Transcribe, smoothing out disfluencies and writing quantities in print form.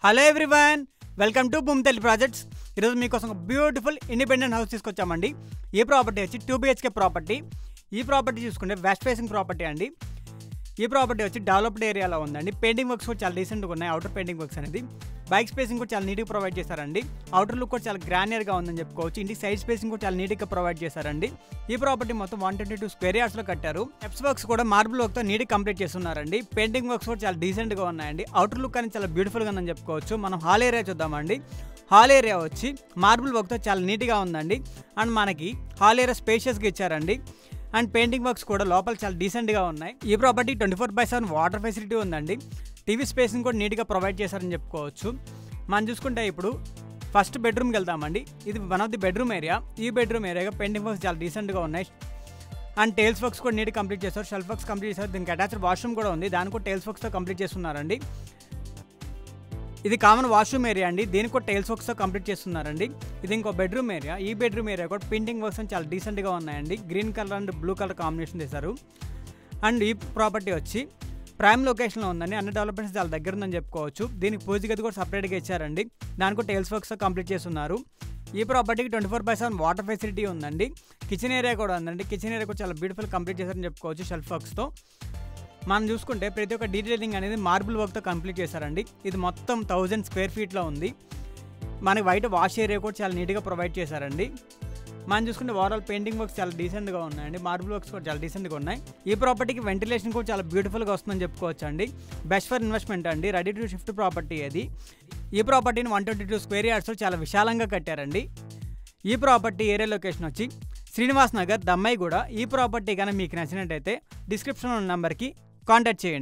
Hello everyone, welcome to Bhoomithalli projects. ఈరోజు మీకోసం ఒక బ్యూటిఫుల్ ఇండిపెండెంట్ హౌస్ తీసుకొచ్చామండి. ఈ ప్రాపర్టీ వచ్చి 2 BHK ప్రాపర్టీ. ఈ ప్రాపర్టీ చూసుకుంటే వెస్ట్ ఫేసింగ్ ప్రాపర్టీ అండి. ఈ ప్రాపర్టీ వచ్చి డెవలప్డ్ ఏరియాలో ఉందండి. పెయింటింగ్ వర్క్స్ కూడా చాలా డీసెంట్గా ఉన్నాయి. అవుటర్ పెయింటింగ్ వర్క్స్ అనేది బైక్ స్పేసింగ్ కూడా చాలా నీట్గా ప్రొవైడ్ చేశారండి. అవుటర్ లుక్ కూడా చాలా గ్రాండియర్గా ఉందని చెప్పుకోవచ్చు. ఇంటికి సైడ్ స్పేసింగ్ కూడా చాలా నీట్గా ప్రొవైడ్ చేశారండి. ఈ ప్రాపర్టీ మొత్తం 122 స్క్వేర్ యార్డ్స్లో కట్టారు. స్టెప్స్ వర్క్స్ కూడా మార్బుల్ వర్క్తో నీట్గా కంప్లీట్ చేస్తున్నారండి. పెయింటింగ్ వర్క్స్ కూడా చాలా డీసెంట్గా ఉన్నాయండి. అవుటర్ లుక్ అనేది చాలా బ్యూటిఫుల్గా ఉందని చెప్పుకోవచ్చు. మనం హాల్ ఏరియా చూద్దామండి. హాల్ ఏరియా వచ్చి మార్బుల్ వర్క్తో చాలా నీట్గా ఉందండి. అండ్ మనకి హాల్ ఏరియా స్పేషియస్గా ఇచ్చారండి. అండ్ పెయింటింగ్ వర్క్స్ కూడా లోపల చాలా డీసెంట్గా ఉన్నాయి. ఈ ప్రాపర్టీ 24/7 వాటర్ ఫెసిలిటీ ఉందండి. టీవీ స్పేస్ని కూడా నీట్గా ప్రొవైడ్ చేశారని చెప్పుకోవచ్చు. మనం చూసుకుంటే ఇప్పుడు ఫస్ట్ బెడ్రూమ్కి వెళ్తామండి. ఇది one of the bedroom area. ఈ బెడ్రూమ్ ఏరియాగా పెయింటింగ్ వర్క్స్ చాలా డీసెంట్గా ఉన్నాయి. అండ్ టైల్స్ వర్క్స్ కూడా నీట్గా కంప్లీట్ చేస్తారు. షెల్ఫ్ వర్క్స్ కంప్లీట్ చేస్తారు. దీనికి అటాచ్డ్ వాష్రూమ్ కూడా ఉంది. దానికి కూడా టైల్స్ వర్క్స్తో కంప్లీట్ చేస్తున్నారండి. ఇది కామన్ వాష్రూమ్ ఏరియా అండి. దీనికి కూడా టైల్స్ వర్క్స్తో కంప్లీట్ చేస్తున్నారండి. ఇది ఇంకో బెడ్రూమ్ ఏరియా. ఈ బెడ్రూమ్ ఏరియా కూడా పెయింటింగ్ వర్క్స్ చాలా డీసెంట్గా ఉన్నాయండి. Green colour and blue colour combination చేశారు. అండ్ ఈ ప్రాపర్టీ వచ్చి ప్రైమ్ లొకేషన్లో ఉందండి. అన్ని డెవలప్మెంట్స్ చాలా దగ్గర ఉందని చెప్పుకోవచ్చు. దీనికి పూజ గది కూడా సపరేట్గా ఇచ్చారండి. దానికి కూడా టైల్స్ వర్క్స్తో కంప్లీట్ చేస్తున్నారు. ఈ ప్రాపర్టీకి 24/7 వాటర్ ఫెసిలిటీ ఉందండి. కిచెన్ ఏరియా కూడా ఉందండి. కిచెన్ ఏరియా కూడా చాలా బ్యూటిఫుల్ కంప్లీట్ చేశారని చెప్పుకోవచ్చు షెల్ఫ్ వర్క్స్తో. మనం చూసుకుంటే ప్రతి ఒక్క డీటెయిలింగ్ అనేది మార్బుల్ వర్క్తో కంప్లీట్ చేశారండి. ఇది మొత్తం 1000 స్క్వేర్ ఫీట్లో ఉంది. మనకి బయట వాష్ ఏరియా కూడా చాలా నీట్గా ప్రొవైడ్ చేశారండి. మనం చూసుకుంటే ఓవరాల్ పెయింటింగ్ వర్క్స్ చాలా డీసెంట్గా ఉన్నాయండి. మార్బుల్ వర్క్స్ కూడా చాలా డీసెంట్గా ఉన్నాయి. ఈ ప్రాపర్టీకి వెంటిలేషన్ కూడా చాలా బ్యూటిఫుల్గా వస్తుందని చెప్పుకోవచ్చు అండి. బెస్ట్ ఫర్ ఇన్వెస్ట్మెంట్ అండి. రెడీ టు షిఫ్ట్ ప్రాపర్టీ అది. ఈ ప్రాపర్టీని 122 స్క్వేర్ యార్డ్స్లో చాలా విశాలంగా కట్టారండి. ఈ ప్రాపర్టీ ఏరియా లొకేషన్ వచ్చి శ్రీనివాస్ నగర్, దమ్మాయిగూడ. ఈ ప్రాపర్టీ కానీ మీకు నచ్చినట్టయితే డిస్క్రిప్షన్లో ఉన్న నెంబర్కి కాంటాక్ట్ చేయండి.